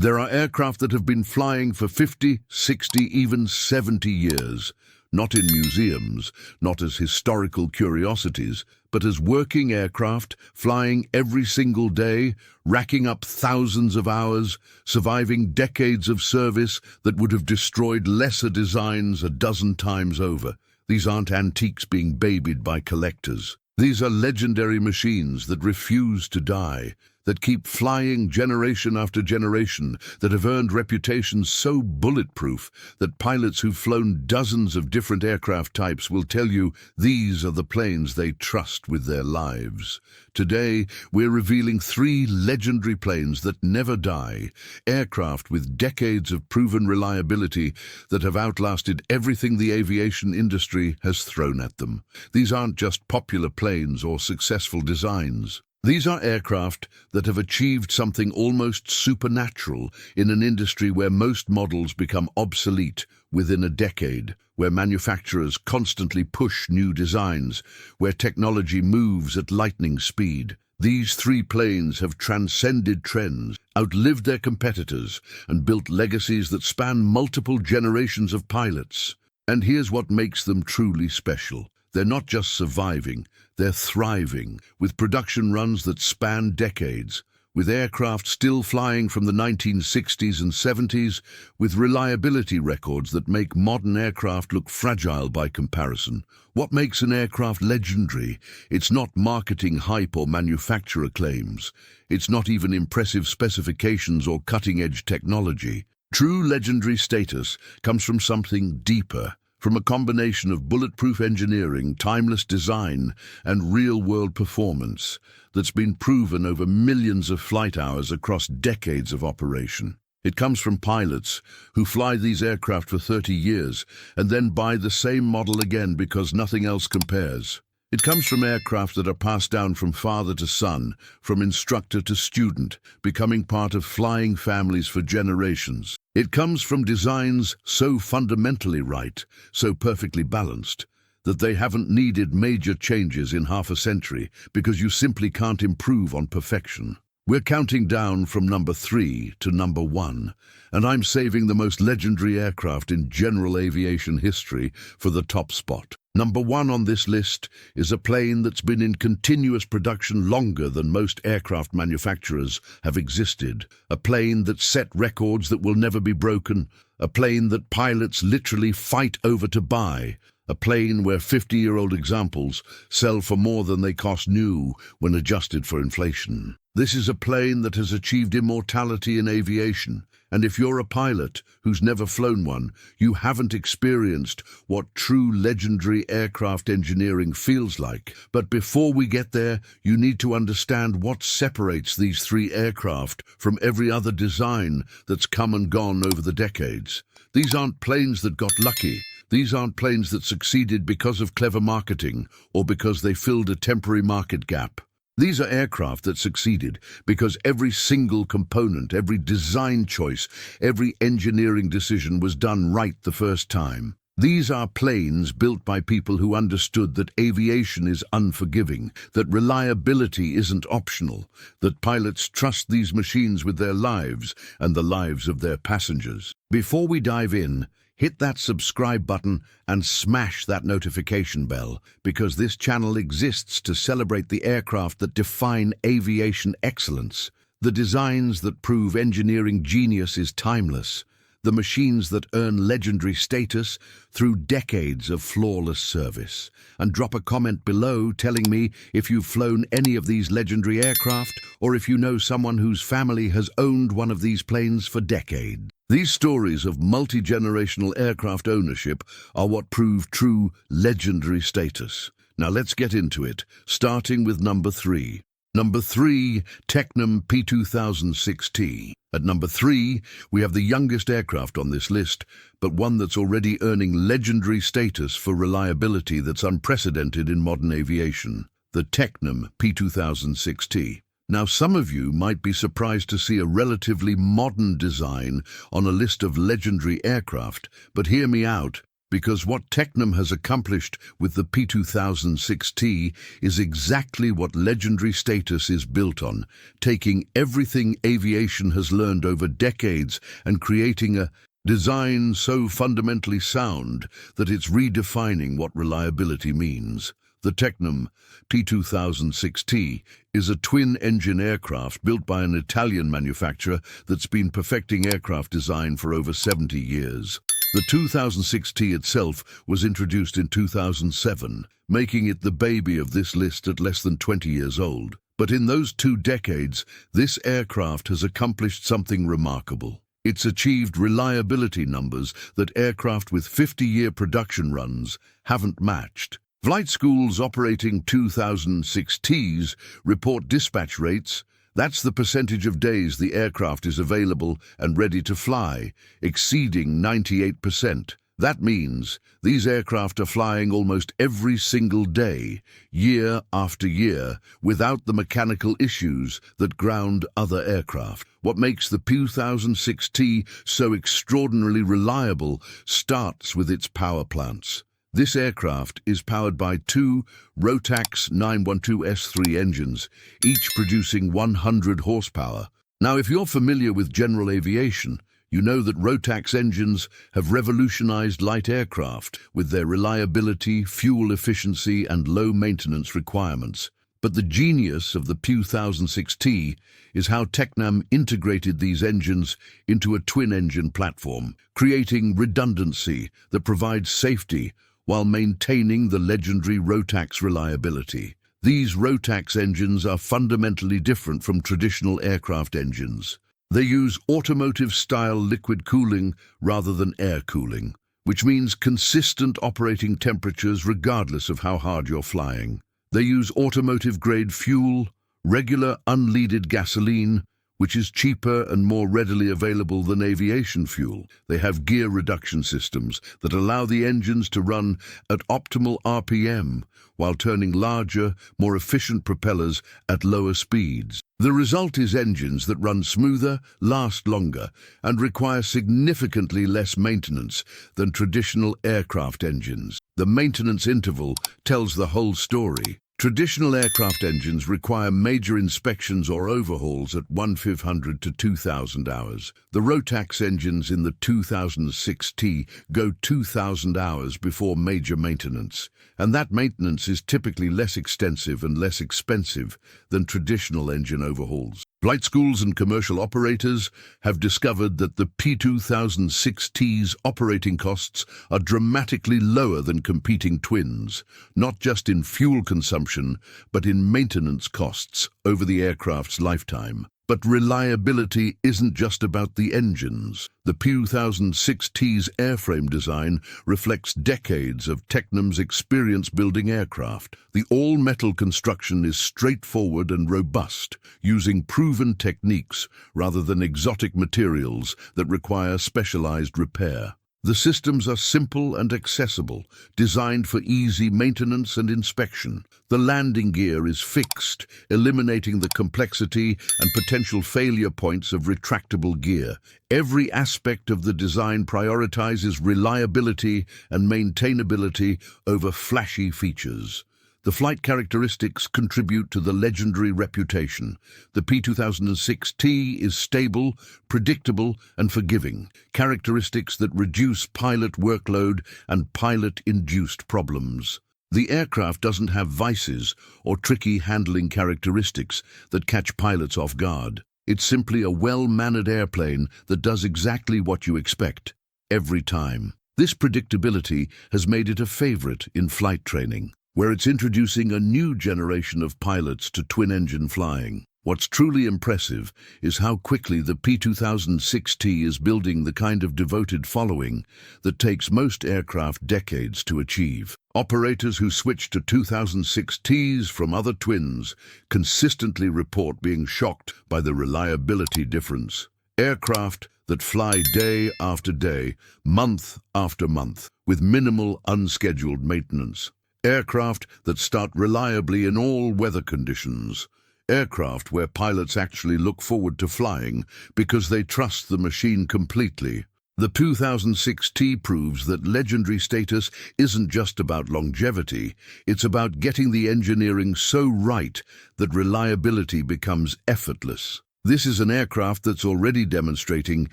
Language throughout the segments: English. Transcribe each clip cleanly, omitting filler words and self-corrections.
There are aircraft that have been flying for 50, 60, even 70 years, not in museums, not as historical curiosities, but as working aircraft, flying every single day, racking up thousands of hours, surviving decades of service that would have destroyed lesser designs a dozen times over. These aren't antiques being babied by collectors. These are legendary machines that refuse to die, that keep flying generation after generation, that have earned reputations so bulletproof that pilots who've flown dozens of different aircraft types will tell you these are the planes they trust with their lives. Today, we're revealing 3 legendary planes that never die, aircraft with decades of proven reliability that have outlasted everything the aviation industry has thrown at them. These aren't just popular planes or successful designs. These are aircraft that have achieved something almost supernatural in an industry where most models become obsolete within a decade, where manufacturers constantly push new designs, where technology moves at lightning speed. These 3 planes have transcended trends, outlived their competitors, and built legacies that span multiple generations of pilots. And here's what makes them truly special. They're not just surviving, they're thriving, with production runs that span decades, with aircraft still flying from the 1960s and 70s, with reliability records that make modern aircraft look fragile by comparison. What makes an aircraft legendary? It's not marketing hype or manufacturer claims. It's not even impressive specifications or cutting-edge technology. True legendary status comes from something deeper, from a combination of bulletproof engineering, timeless design, and real-world performance that's been proven over millions of flight hours across decades of operation. It comes from pilots who fly these aircraft for 30 years and then buy the same model again because nothing else compares. It comes from aircraft that are passed down from father to son, from instructor to student, becoming part of flying families for generations. It comes from designs so fundamentally right, so perfectly balanced, that they haven't needed major changes in half a century because you simply can't improve on perfection. We're counting down from number 3 to number 1, and I'm saving the most legendary aircraft in general aviation history for the top spot. Number 1 on this list is a plane that's been in continuous production longer than most aircraft manufacturers have existed. A plane that set records that will never be broken. A plane that pilots literally fight over to buy. A plane where 50-year-old examples sell for more than they cost new when adjusted for inflation. This is a plane that has achieved immortality in aviation. And if you're a pilot who's never flown one, you haven't experienced what true legendary aircraft engineering feels like. But before we get there, you need to understand what separates these 3 aircraft from every other design that's come and gone over the decades. These aren't planes that got lucky. These aren't planes that succeeded because of clever marketing or because they filled a temporary market gap. These are aircraft that succeeded because every single component, every design choice, every engineering decision was done right the first time. These are planes built by people who understood that aviation is unforgiving, that reliability isn't optional, that pilots trust these machines with their lives and the lives of their passengers. Before we dive in, hit that subscribe button and smash that notification bell, because this channel exists to celebrate the aircraft that define aviation excellence, the designs that prove engineering genius is timeless, the machines that earn legendary status through decades of flawless service. And drop a comment below telling me if you've flown any of these legendary aircraft or if you know someone whose family has owned one of these planes for decades. These stories of multi-generational aircraft ownership are what prove true legendary status. Now let's get into it, starting with number 3. Number 3, Tecnam P2006T. At number 3, we have the youngest aircraft on this list, but one that's already earning legendary status for reliability that's unprecedented in modern aviation, the Tecnam P2006T. Now, some of you might be surprised to see a relatively modern design on a list of legendary aircraft, but hear me out. Because what Tecnam has accomplished with the P2006T is exactly what legendary status is built on, taking everything aviation has learned over decades and creating a design so fundamentally sound that it's redefining what reliability means. The Tecnam P2006T is a twin-engine aircraft built by an Italian manufacturer that's been perfecting aircraft design for over 70 years. The 2006T itself was introduced in 2007, making it the baby of this list at less than 20 years old. But in those 2 decades, this aircraft has accomplished something remarkable. It's achieved reliability numbers that aircraft with 50-year production runs haven't matched. Flight schools operating 2006Ts report dispatch rates. That's the percentage of days the aircraft is available and ready to fly, exceeding 98%. That means these aircraft are flying almost every single day, year after year, without the mechanical issues that ground other aircraft. What makes the P2006T so extraordinarily reliable starts with its power plants. This aircraft is powered by 2 Rotax 912S3 engines, each producing 100 horsepower. Now, if you're familiar with general aviation, you know that Rotax engines have revolutionized light aircraft with their reliability, fuel efficiency, and low maintenance requirements. But the genius of the P2006T is how Tecnam integrated these engines into a twin-engine platform, creating redundancy that provides safety while maintaining the legendary Rotax reliability. These Rotax engines are fundamentally different from traditional aircraft engines. They use automotive-style liquid cooling rather than air cooling, which means consistent operating temperatures regardless of how hard you're flying. They use automotive-grade fuel, regular unleaded gasoline, which is cheaper and more readily available than aviation fuel. They have gear reduction systems that allow the engines to run at optimal RPM while turning larger, more efficient propellers at lower speeds. The result is engines that run smoother, last longer, and require significantly less maintenance than traditional aircraft engines. The maintenance interval tells the whole story. Traditional aircraft engines require major inspections or overhauls at 1,500 to 2,000 hours. The Rotax engines in the 2006T go 2,000 hours before major maintenance, and that maintenance is typically less extensive and less expensive than traditional engine overhauls. Flight schools and commercial operators have discovered that the P2006T's operating costs are dramatically lower than competing twins, not just in fuel consumption, but in maintenance costs over the aircraft's lifetime. But reliability isn't just about the engines. The P2006T's airframe design reflects decades of Tecnam's experience building aircraft. The all-metal construction is straightforward and robust, using proven techniques rather than exotic materials that require specialized repair. The systems are simple and accessible, designed for easy maintenance and inspection. The landing gear is fixed, eliminating the complexity and potential failure points of retractable gear. Every aspect of the design prioritizes reliability and maintainability over flashy features. The flight characteristics contribute to the legendary reputation. The P2006T is stable, predictable, and forgiving, characteristics that reduce pilot workload and pilot-induced problems. The aircraft doesn't have vices or tricky handling characteristics that catch pilots off guard. It's simply a well-mannered airplane that does exactly what you expect, every time. This predictability has made it a favorite in flight training, where it's introducing a new generation of pilots to twin-engine flying. What's truly impressive is how quickly the P2006T is building the kind of devoted following that takes most aircraft decades to achieve. Operators who switch to 2006Ts from other twins consistently report being shocked by the reliability difference. Aircraft that fly day after day, month after month, with minimal unscheduled maintenance. Aircraft that start reliably in all weather conditions. Aircraft where pilots actually look forward to flying because they trust the machine completely. The 2006 T proves that legendary status isn't just about longevity, it's about getting the engineering so right that reliability becomes effortless. This is an aircraft that's already demonstrating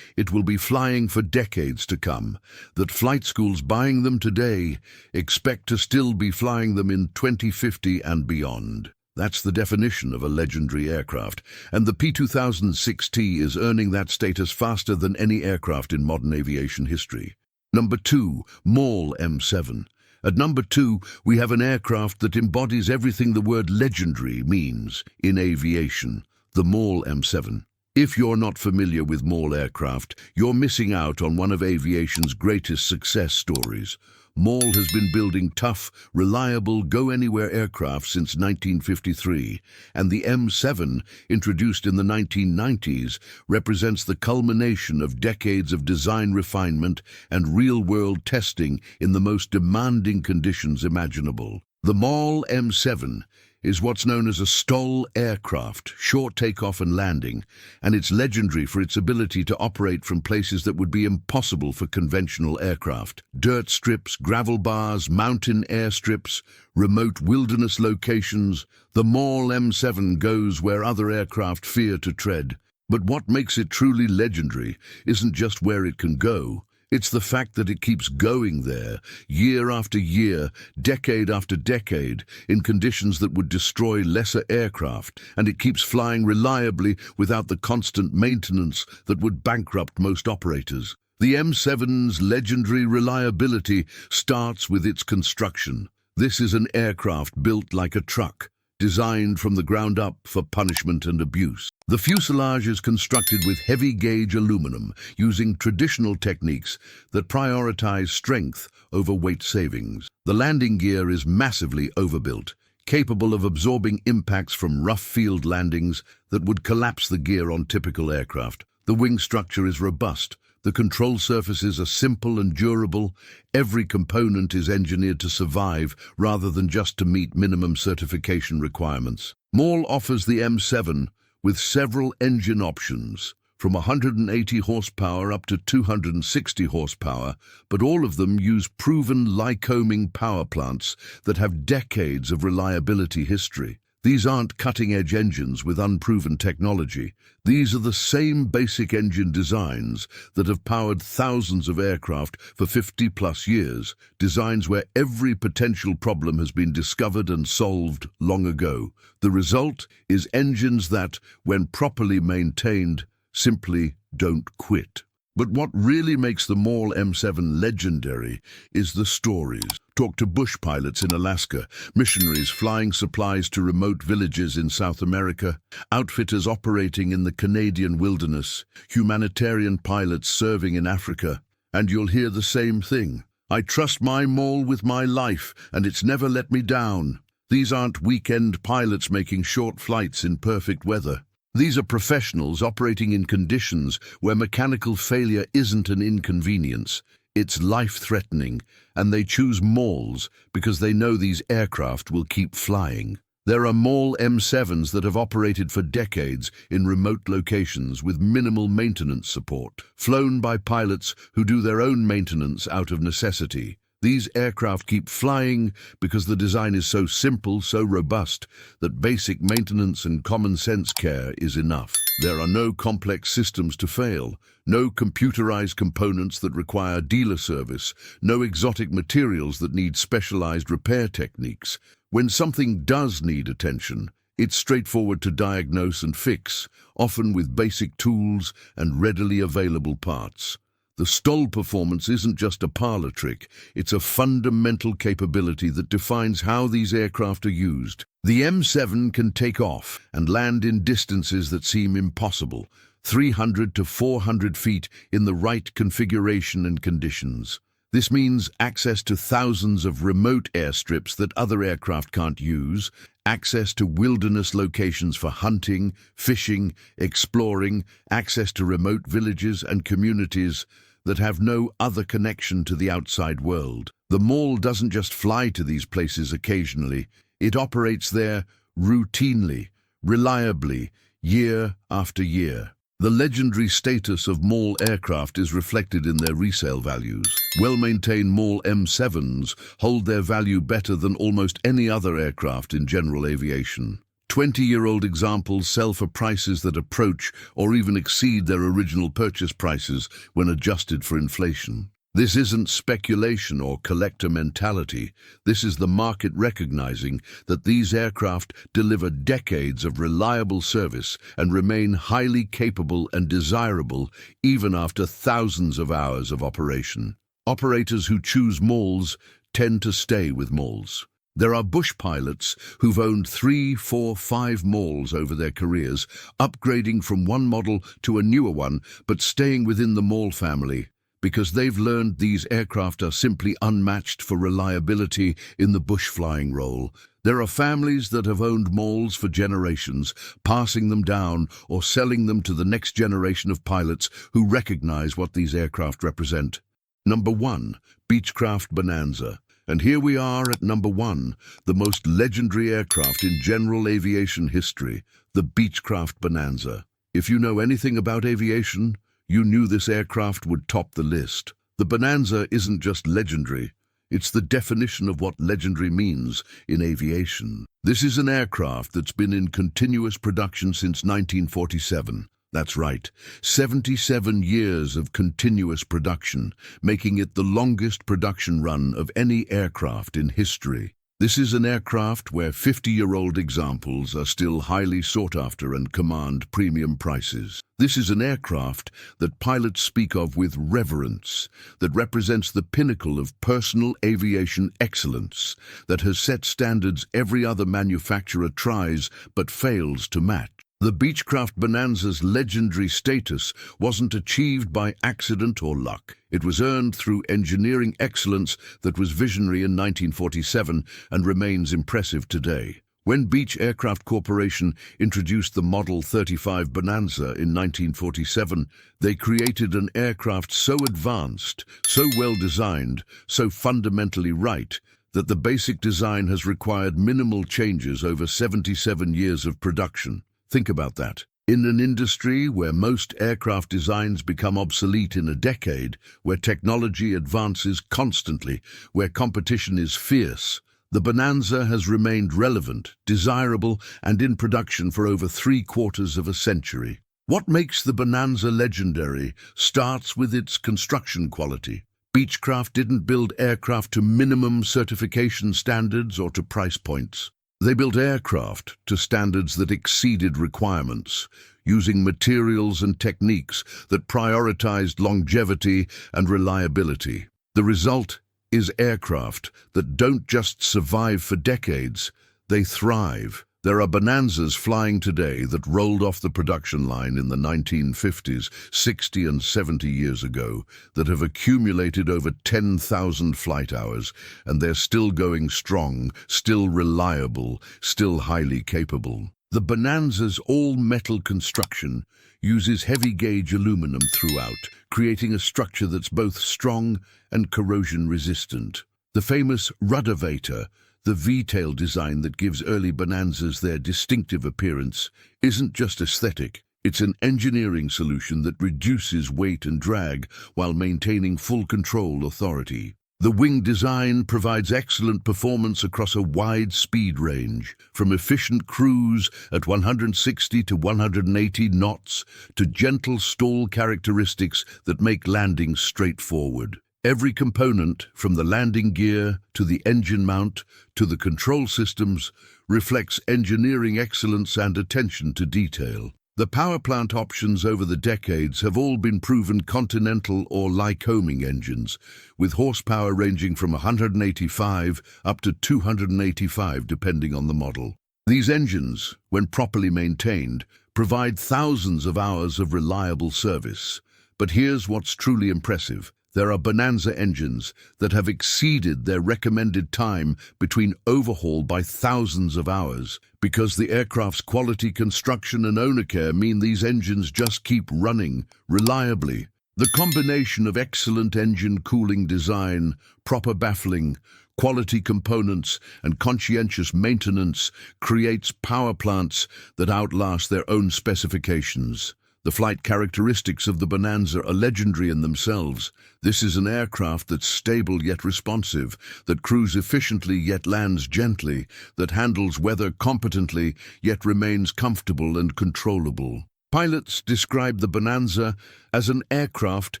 it will be flying for decades to come, that flight schools buying them today expect to still be flying them in 2050 and beyond. That's the definition of a legendary aircraft, and the P2006T is earning that status faster than any aircraft in modern aviation history. Number 2, MAL M7. At number 2, we have an aircraft that embodies everything the word legendary means in aviation, the MAL M7. If you're not familiar with MAL aircraft, you're missing out on one of aviation's greatest success stories. MAL has been building tough, reliable, go-anywhere aircraft since 1953, and the M7, introduced in the 1990s, represents the culmination of decades of design refinement and real-world testing in the most demanding conditions imaginable. The MAL M7 is what's known as a STOL aircraft, short takeoff and landing, and it's legendary for its ability to operate from places that would be impossible for conventional aircraft. Dirt strips, gravel bars, mountain airstrips, remote wilderness locations, the MAL M7 goes where other aircraft fear to tread. But what makes it truly legendary isn't just where it can go. It's the fact that it keeps going there, year after year, decade after decade, in conditions that would destroy lesser aircraft, and it keeps flying reliably without the constant maintenance that would bankrupt most operators. The M7's legendary reliability starts with its construction. This is an aircraft built like a truck, designed from the ground up for punishment and abuse. The fuselage is constructed with heavy-gauge aluminum, using traditional techniques that prioritize strength over weight savings. The landing gear is massively overbuilt, capable of absorbing impacts from rough field landings that would collapse the gear on typical aircraft. The wing structure is robust. The control surfaces are simple and durable. Every component is engineered to survive rather than just to meet minimum certification requirements. MAL offers the M7 with several engine options, from 180 horsepower up to 260 horsepower, but all of them use proven Lycoming power plants that have decades of reliability history. These aren't cutting-edge engines with unproven technology. These are the same basic engine designs that have powered thousands of aircraft for 50-plus years, designs where every potential problem has been discovered and solved long ago. The result is engines that, when properly maintained, simply don't quit. But what really makes the MAL M7 legendary is the stories. Talk to bush pilots in Alaska, missionaries flying supplies to remote villages in South America, outfitters operating in the Canadian wilderness, humanitarian pilots serving in Africa, and you'll hear the same thing. I trust my MAL with my life, and it's never let me down. These aren't weekend pilots making short flights in perfect weather. These are professionals operating in conditions where mechanical failure isn't an inconvenience, it's life-threatening, and they choose MALs because they know these aircraft will keep flying. There are MAL M7s that have operated for decades in remote locations with minimal maintenance support, flown by pilots who do their own maintenance out of necessity. These aircraft keep flying because the design is so simple, so robust, that basic maintenance and common sense care is enough. There are no complex systems to fail, no computerized components that require dealer service, no exotic materials that need specialized repair techniques. When something does need attention, it's straightforward to diagnose and fix, often with basic tools and readily available parts. The STOL performance isn't just a parlor trick, it's a fundamental capability that defines how these aircraft are used. The M7 can take off and land in distances that seem impossible, 300 to 400 feet in the right configuration and conditions. This means access to thousands of remote airstrips that other aircraft can't use, access to wilderness locations for hunting, fishing, exploring, access to remote villages and communities that have no other connection to the outside world. The MAL doesn't just fly to these places occasionally, it operates there routinely, reliably, year after year. The legendary status of MAL aircraft is reflected in their resale values. Well-maintained MAL M7s hold their value better than almost any other aircraft in general aviation. 20-year-old examples sell for prices that approach or even exceed their original purchase prices when adjusted for inflation. This isn't speculation or collector mentality. This is the market recognizing that these aircraft deliver decades of reliable service and remain highly capable and desirable even after thousands of hours of operation. Operators who choose MALs tend to stay with MALs. There are bush pilots who've owned 3, 4, 5 MALs over their careers, upgrading from one model to a newer one, but staying within the MAL family, because they've learned these aircraft are simply unmatched for reliability in the bush flying role. There are families that have owned MALs for generations, passing them down or selling them to the next generation of pilots who recognize what these aircraft represent. Number 1, Beechcraft Bonanza. And here we are at number 1, the most legendary aircraft in general aviation history, the Beechcraft Bonanza. If you know anything about aviation, you knew this aircraft would top the list. The Bonanza isn't just legendary, it's the definition of what legendary means in aviation. This is an aircraft that's been in continuous production since 1947. That's right, 77 years of continuous production, making it the longest production run of any aircraft in history. This is an aircraft where 50-year-old examples are still highly sought after and command premium prices. This is an aircraft that pilots speak of with reverence, that represents the pinnacle of personal aviation excellence, that has set standards every other manufacturer tries but fails to match. The Beechcraft Bonanza's legendary status wasn't achieved by accident or luck. It was earned through engineering excellence that was visionary in 1947 and remains impressive today. When Beech Aircraft Corporation introduced the Model 35 Bonanza in 1947, they created an aircraft so advanced, so well designed, so fundamentally right, that the basic design has required minimal changes over 77 years of production. Think about that. In an industry where most aircraft designs become obsolete in a decade, where technology advances constantly, where competition is fierce, the Bonanza has remained relevant, desirable, and in production for over 3/4 of a century. What makes the Bonanza legendary starts with its construction quality. Beechcraft didn't build aircraft to minimum certification standards or to price points. They built aircraft to standards that exceeded requirements, using materials and techniques that prioritized longevity and reliability. The result is aircraft that don't just survive for decades, they thrive. There are Bonanzas flying today that rolled off the production line in the 1950s, 60 and 70 years ago, that have accumulated over 10,000 flight hours, and they're still going strong, still reliable, still highly capable. The Bonanza's all-metal construction uses heavy-gauge aluminum throughout, creating a structure that's both strong and corrosion-resistant. The famous ruddervator, the V-tail design that gives early Bonanzas their distinctive appearance, isn't just aesthetic. It's an engineering solution that reduces weight and drag while maintaining full control authority. The wing design provides excellent performance across a wide speed range, from efficient cruise at 160 to 180 knots to gentle stall characteristics that make landing straightforward. Every component, from the landing gear to the engine mount to the control systems, reflects engineering excellence and attention to detail. The power plant options over the decades have all been proven Continental or Lycoming engines, with horsepower ranging from 185 up to 285 depending on the model. These engines, when properly maintained, provide thousands of hours of reliable service. But here's what's truly impressive. There are Bonanza engines that have exceeded their recommended time between overhaul by thousands of hours, because the aircraft's quality, construction and owner care mean these engines just keep running reliably. The combination of excellent engine cooling design, proper baffling, quality components and conscientious maintenance creates power plants that outlast their own specifications. The flight characteristics of the Bonanza are legendary in themselves. This is an aircraft that's stable yet responsive, that crews efficiently yet lands gently, that handles weather competently yet remains comfortable and controllable. Pilots describe the Bonanza as an aircraft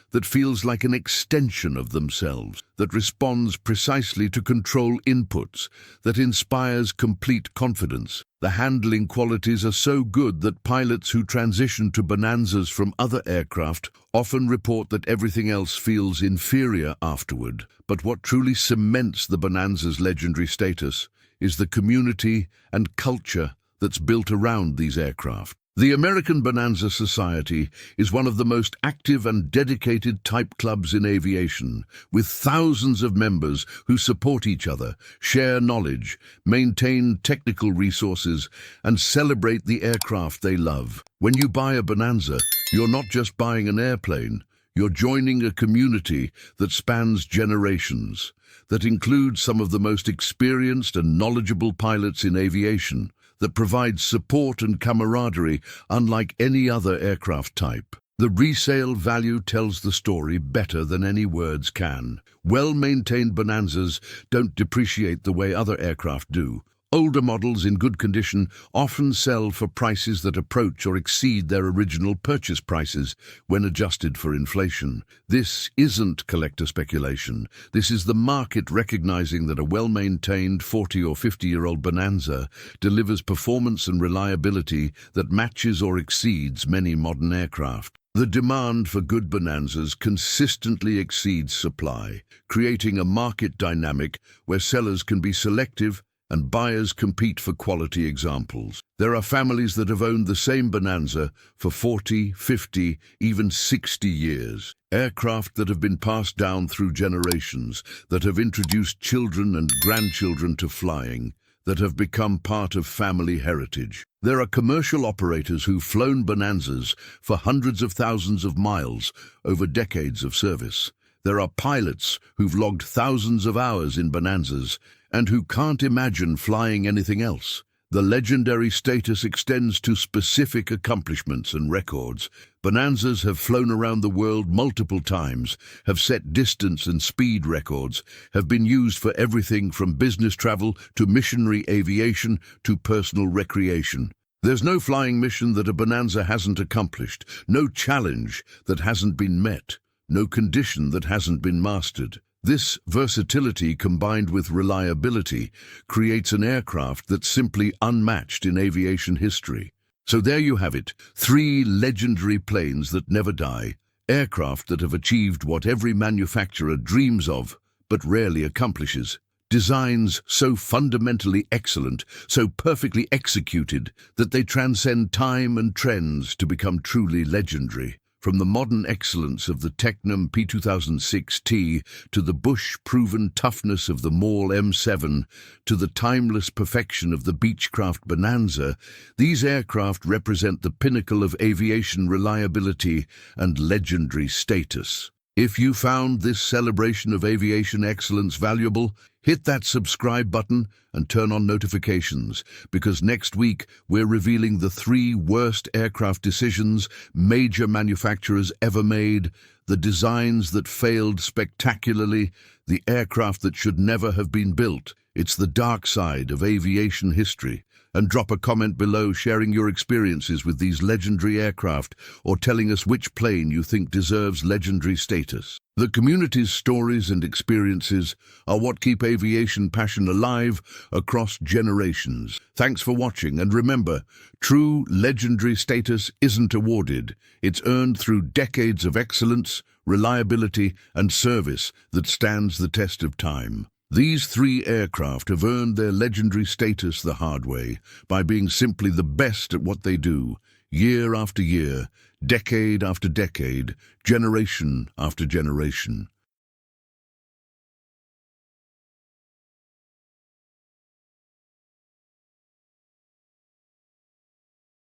that feels like an extension of themselves, that responds precisely to control inputs, that inspires complete confidence. The handling qualities are so good that pilots who transition to Bonanzas from other aircraft often report that everything else feels inferior afterward. But what truly cements the Bonanza's legendary status is the community and culture that's built around these aircraft. The American Bonanza Society is one of the most active and dedicated type clubs in aviation, with thousands of members who support each other, share knowledge, maintain technical resources, and celebrate the aircraft they love. When you buy a Bonanza, you're not just buying an airplane, you're joining a community that spans generations, that includes some of the most experienced and knowledgeable pilots in aviation, that provides support and camaraderie unlike any other aircraft type. The resale value tells the story better than any words can. Well-maintained Bonanzas don't depreciate the way other aircraft do. Older models in good condition often sell for prices that approach or exceed their original purchase prices when adjusted for inflation. This isn't collector speculation. This is the market recognizing that a well-maintained 40 or 50-year-old Bonanza delivers performance and reliability that matches or exceeds many modern aircraft. The demand for good Bonanzas consistently exceeds supply, creating a market dynamic where sellers can be selective and buyers compete for quality examples. There are families that have owned the same Bonanza for 40, 50, even 60 years. Aircraft that have been passed down through generations, that have introduced children and grandchildren to flying, that have become part of family heritage. There are commercial operators who've flown Bonanzas for hundreds of thousands of miles over decades of service. There are pilots who've logged thousands of hours in Bonanzas and who can't imagine flying anything else. The legendary status extends to specific accomplishments and records. Bonanzas have flown around the world multiple times, have set distance and speed records, have been used for everything from business travel to missionary aviation to personal recreation. There's no flying mission that a Bonanza hasn't accomplished, no challenge that hasn't been met, no condition that hasn't been mastered. This versatility combined with reliability creates an aircraft that's simply unmatched in aviation history. So there you have it, 3 legendary planes that never die, aircraft that have achieved what every manufacturer dreams of but rarely accomplishes. Designs so fundamentally excellent, so perfectly executed, that they transcend time and trends to become truly legendary. From the modern excellence of the Tecnam P2006T to the Bush-proven toughness of the Maule M7 to the timeless perfection of the Beechcraft Bonanza, these aircraft represent the pinnacle of aviation reliability and legendary status. If you found this celebration of aviation excellence valuable, hit that subscribe button and turn on notifications, because next week we're revealing the 3 worst aircraft decisions major manufacturers ever made, the designs that failed spectacularly, the aircraft that should never have been built. It's the dark side of aviation history. And drop a comment below sharing your experiences with these legendary aircraft or telling us which plane you think deserves legendary status. The community's stories and experiences are what keep aviation passion alive across generations. Thanks for watching, and remember, true legendary status isn't awarded. It's earned through decades of excellence, reliability, and service that stands the test of time. These 3 aircraft have earned their legendary status the hard way, by being simply the best at what they do, year after year, decade after decade, generation after generation.